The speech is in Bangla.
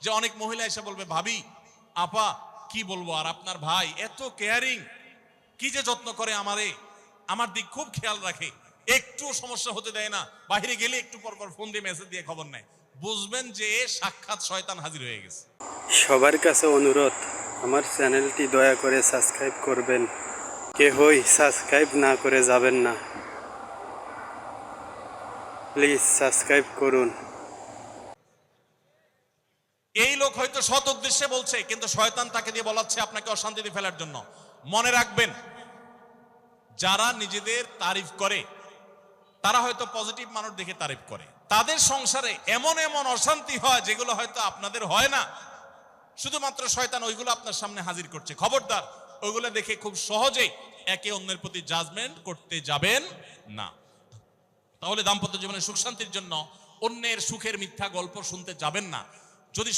যে অনেক মহিলা এসে বলবে, ভাবি আপা কি বলবো, আর আপনার ভাই এত কেয়ারিং, কি যে যত্ন করে আমারে, আমার দিক খুব খেয়াল রাখে, একটু সমস্যা হতে দেয় না, বাইরে গেলে একটু পর পর ফোন দিয়ে মেসেজ দিয়ে খবর নেয়, বুঝবেন যে সাক্ষাৎ শয়তান হাজির হয়ে গেছে। সবার কাছে অনুরোধ, আমার চ্যানেলটি দয়া করে সাবস্ক্রাইব করবেন। কেহই সাবস্ক্রাইব না করে যাবেন না, প্লিজ সাবস্ক্রাইব করুন। এই লোক হয়তো সৎ উদ্দেশ্যে বলছে, কিন্তু শয়তান তাকে দিয়ে বলাচ্ছে আপনাকে অশান্তিতে ফেলার জন্য। মনে রাখবেন, যারা নিজেদের তারিফ করে তারা হয়তো পজিটিভ মানুষ দেখে তারিফ করে, তাদের সংসারে এমন এমন অশান্তি হয় যেগুলো হয়তো আপনাদের হয় না, শুধুমাত্র শয়তান ওইগুলো আপনার সামনে হাজির করছে। খবরদার, ওইগুলো দেখে খুব সহজেই একে অন্যের প্রতি জাজমেন্ট করতে যাবেন না। তাহলে দাম্পত্য জীবনে সুখ শান্তির জন্য অন্যের সুখের মিথ্যা গল্প শুনতে যাবেন না। যদি